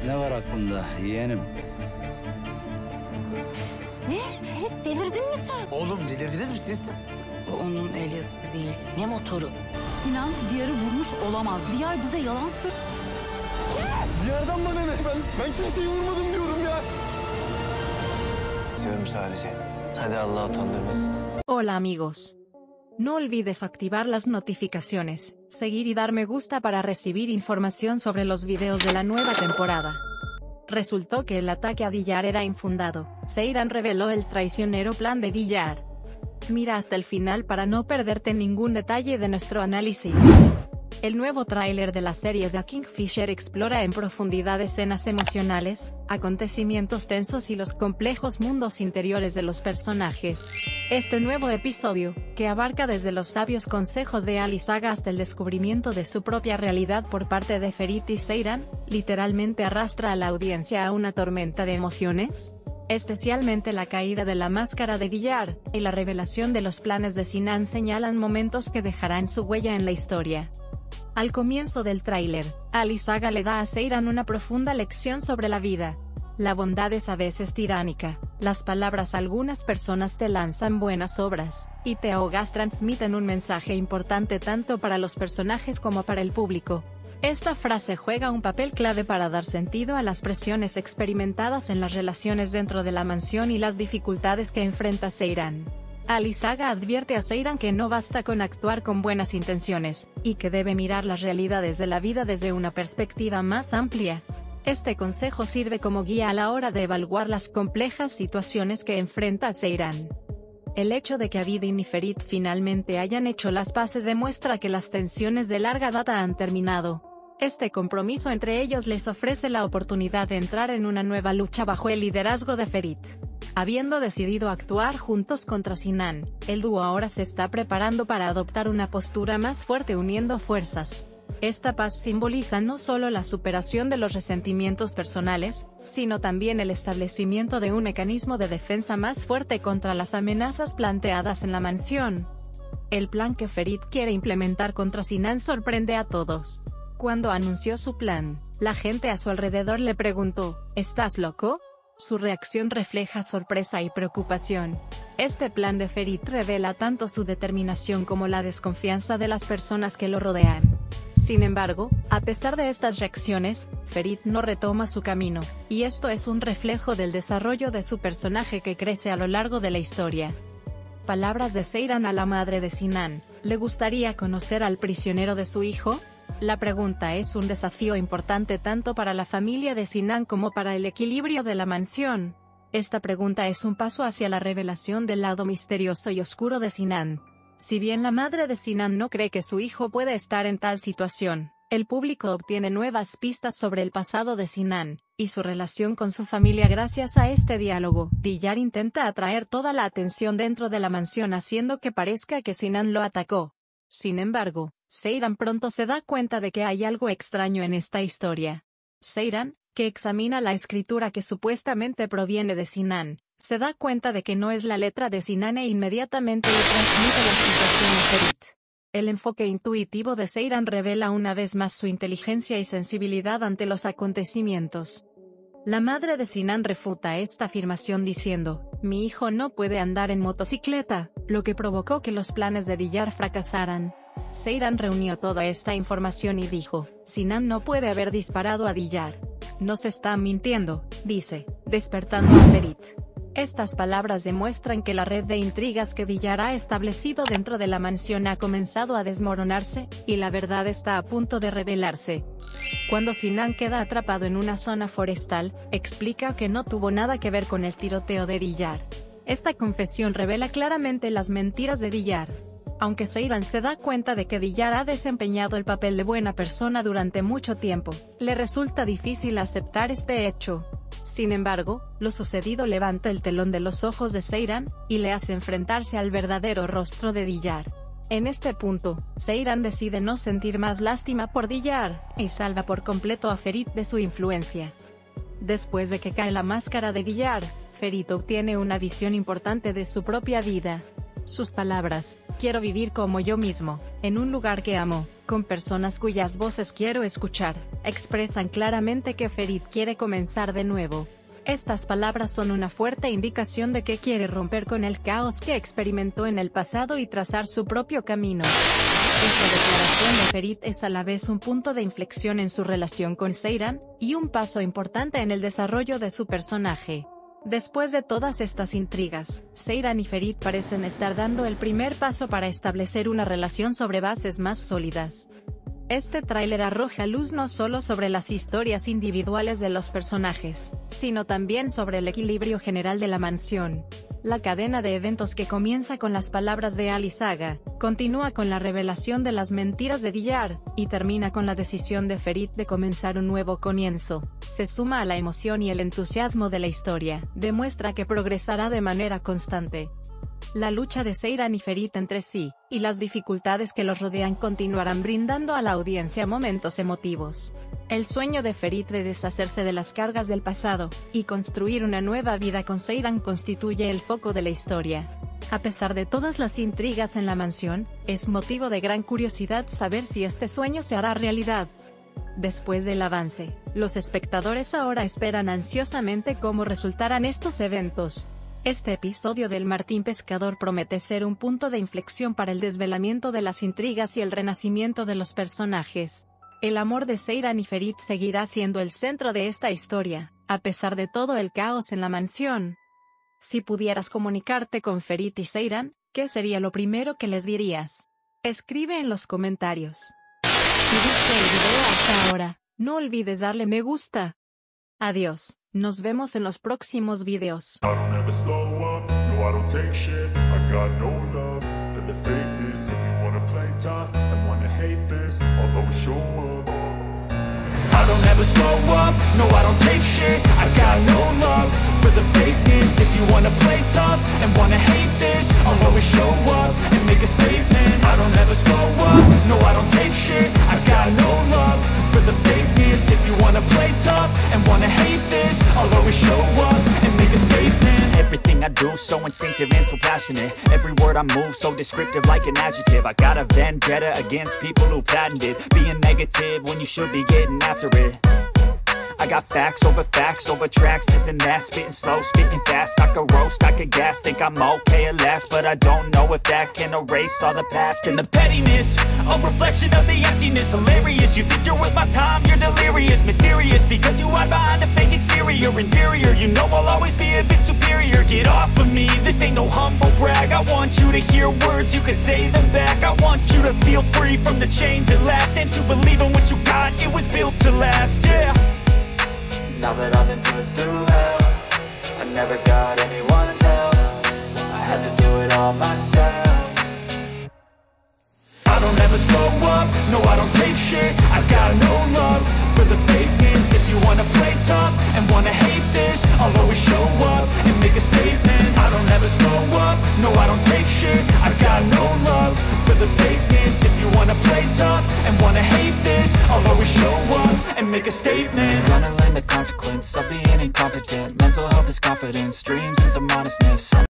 Ne var aklında yeğenim? Ne? Ferit delirdin mi sen? Oğlum delirdiniz mi siz? Bu onun el yazısı değil. Ne motoru? Sinan Diyar'ı vurmuş olamaz. Diyar bize yalan söylüyor. Diyardan bana ne? Ben kimseyi vurmadım diyorum ya. Diyorum sadece. Hadi Allah utandırmasın. Hola amigos. No olvides activar las notificaciones, seguir y dar me gusta para recibir información sobre los videos de la nueva temporada. Resultó que el ataque a Diyar era infundado. Seyran reveló el traicionero plan de Diyar. Mira hasta el final para no perderte ningún detalle de nuestro análisis. El nuevo tráiler de la serie The Kingfisher explora en profundidad escenas emocionales, acontecimientos tensos y los complejos mundos interiores de los personajes. Este nuevo episodio, que abarca desde los sabios consejos de Ali Saga hasta el descubrimiento de su propia realidad por parte de Ferit y Seyran, literalmente arrastra a la audiencia a una tormenta de emociones. Especialmente la caída de la máscara de Diyar, y la revelación de los planes de Sinan señalan momentos que dejarán su huella en la historia. Al comienzo del tráiler, Ali Saga le da a Seyran una profunda lección sobre la vida. La bondad es a veces tiránica, las palabras algunas personas te lanzan buenas obras, y te ahogas transmiten un mensaje importante tanto para los personajes como para el público. Esta frase juega un papel clave para dar sentido a las presiones experimentadas en las relaciones dentro de la mansión y las dificultades que enfrenta Seyran. Ali Saga advierte a Seyran que no basta con actuar con buenas intenciones, y que debe mirar las realidades de la vida desde una perspectiva más amplia. Este consejo sirve como guía a la hora de evaluar las complejas situaciones que enfrenta Seyran. El hecho de que Abidin y Ferit finalmente hayan hecho las paces demuestra que las tensiones de larga data han terminado. Este compromiso entre ellos les ofrece la oportunidad de entrar en una nueva lucha bajo el liderazgo de Ferit. Habiendo decidido actuar juntos contra Sinan, el dúo ahora se está preparando para adoptar una postura más fuerte uniendo fuerzas. Esta paz simboliza no solo la superación de los resentimientos personales, sino también el establecimiento de un mecanismo de defensa más fuerte contra las amenazas planteadas en la mansión. El plan que Ferit quiere implementar contra Sinan sorprende a todos. Cuando anunció su plan, la gente a su alrededor le preguntó, ¿estás loco? Su reacción refleja sorpresa y preocupación. Este plan de Ferit revela tanto su determinación como la desconfianza de las personas que lo rodean. Sin embargo, a pesar de estas reacciones, Ferit no retoma su camino, y esto es un reflejo del desarrollo de su personaje que crece a lo largo de la historia. Palabras de Seyran a la madre de Sinan: ¿le gustaría conocer al prisionero de su hijo? La pregunta es un desafío importante tanto para la familia de Sinan como para el equilibrio de la mansión. Esta pregunta es un paso hacia la revelación del lado misterioso y oscuro de Sinan. Si bien la madre de Sinan no cree que su hijo puede estar en tal situación, el público obtiene nuevas pistas sobre el pasado de Sinan, y su relación con su familia gracias a este diálogo. Diyar intenta atraer toda la atención dentro de la mansión haciendo que parezca que Sinan lo atacó. Sin embargo, Seyran pronto se da cuenta de que hay algo extraño en esta historia. Seyran, que examina la escritura que supuestamente proviene de Sinan, se da cuenta de que no es la letra de Sinan e inmediatamente le transmite la situación a Ferit. El enfoque intuitivo de Seyran revela una vez más su inteligencia y sensibilidad ante los acontecimientos. La madre de Sinan refuta esta afirmación diciendo, mi hijo no puede andar en motocicleta, lo que provocó que los planes de Diyar fracasaran. Seyran reunió toda esta información y dijo, Sinan no puede haber disparado a Diyar. Nos está mintiendo, dice, despertando a Ferit. Estas palabras demuestran que la red de intrigas que Diyar ha establecido dentro de la mansión ha comenzado a desmoronarse, y la verdad está a punto de revelarse. Cuando Sinan queda atrapado en una zona forestal, explica que no tuvo nada que ver con el tiroteo de Diyar. Esta confesión revela claramente las mentiras de Diyar. Aunque Seyran se da cuenta de que Diyar ha desempeñado el papel de buena persona durante mucho tiempo, le resulta difícil aceptar este hecho. Sin embargo, lo sucedido levanta el telón de los ojos de Seyran, y le hace enfrentarse al verdadero rostro de Diyar. En este punto, Seyran decide no sentir más lástima por Diyar, y salva por completo a Ferit de su influencia. Después de que cae la máscara de Diyar, Ferit obtiene una visión importante de su propia vida. Sus palabras, quiero vivir como yo mismo, en un lugar que amo, con personas cuyas voces quiero escuchar, expresan claramente que Ferit quiere comenzar de nuevo. Estas palabras son una fuerte indicación de que quiere romper con el caos que experimentó en el pasado y trazar su propio camino. Esta declaración de Ferit es a la vez un punto de inflexión en su relación con Seyran, y un paso importante en el desarrollo de su personaje. Después de todas estas intrigas, Seyran y Ferit parecen estar dando el primer paso para establecer una relación sobre bases más sólidas. Este tráiler arroja luz no solo sobre las historias individuales de los personajes, sino también sobre el equilibrio general de la mansión. La cadena de eventos que comienza con las palabras de Ali Saga, continúa con la revelación de las mentiras de Diyar, y termina con la decisión de Ferit de comenzar un nuevo comienzo. Se suma a la emoción y el entusiasmo de la historia, demuestra que progresará de manera constante. La lucha de Seyran y Ferit entre sí, y las dificultades que los rodean continuarán brindando a la audiencia momentos emotivos. El sueño de Ferit de deshacerse de las cargas del pasado, y construir una nueva vida con Seyran constituye el foco de la historia. A pesar de todas las intrigas en la mansión, es motivo de gran curiosidad saber si este sueño se hará realidad. Después del avance, los espectadores ahora esperan ansiosamente cómo resultarán estos eventos. Este episodio del Martín Pescador promete ser un punto de inflexión para el desvelamiento de las intrigas y el renacimiento de los personajes. El amor de Seyran y Ferit seguirá siendo el centro de esta historia, a pesar de todo el caos en la mansión. Si pudieras comunicarte con Ferit y Seyran, ¿qué sería lo primero que les dirías? Escribe en los comentarios. Si viste el video hasta ahora, no olvides darle me gusta. Adiós. Nos vemos en los próximos videos. I don't ever slow up, no I don't take shit. I got no love for the fakeness. If you wanna play tough and wanna hate this, I'll always show up. I don't ever slow up, no I don't take shit. I got no love for the fakeness. If you wanna play tough and wanna hate this, I'll always show up and make a statement. I don't ever slow up, no I don't take shit. I got no love for the fakeness. If you wanna play tough and wanna hate this, I'll always show up and make a statement. Everything I do so instinctive and so passionate. Every word I move so descriptive like an adjective. I got a vendetta against people who patented being negative when you should be getting after it. I got facts over tracks, this and that. Spitting slow, spitting fast. I could roast, I could gas. Think I'm okay at last, but I don't know if that can erase all the past. And the pettiness, a reflection of the emptiness. Hilarious, you think you're worth my time, you're delirious. Mysterious, because you hide behind a fake exterior. Inferior, you know I'll always be a bit superior. Get off of me, this ain't no humble brag. I want you to hear words, you can say them back. I want you to feel free from the chains at last, and to believe in what you got, it was built to last, yeah. Now that I've been put through hell, I never got anyone's help. I had to do it all myself. I don't ever slow up, no I don't take shit. I got no love for the fakeness. If you wanna play tough and wanna hate this, I'll always show up and make a statement. I don't ever slow up, no I don't take shit. I got no love for the fakeness. If you wanna play tough and wanna hate this, I'll always show up and make a statement. Gonna learn the consequence of being incompetent. Mental health is confidence, dreams and some honestness.